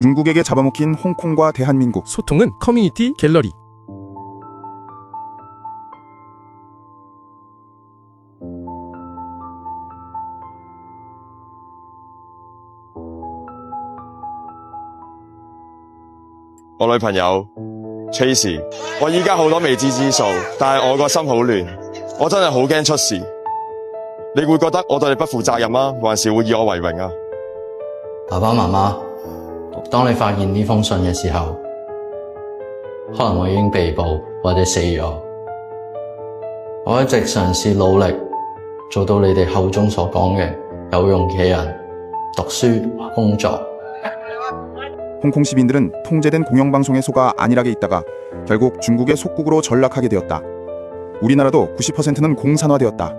중국에게 잡아먹힌 홍콩과 대한민국. 소통은 커뮤니티 갤러리.我女朋友 Tracy， 我依家好多未知之數，但係我個心好亂，我真係好驚出事。你會覺得我對你不負責任嗎？還是會以我為榮啊？爸爸媽媽，當你發現呢封信嘅時候，可能我已經被捕或者死咗。我一直嘗試努力做到你哋口中所講嘅有用嘅人，讀書、工作。 홍콩 시민들은 통제된 공영방송에 속아 안일하게 있다가 결국 중국의 속국으로 전락하게 되었다. 우리나라도 90%는 공산화되었다.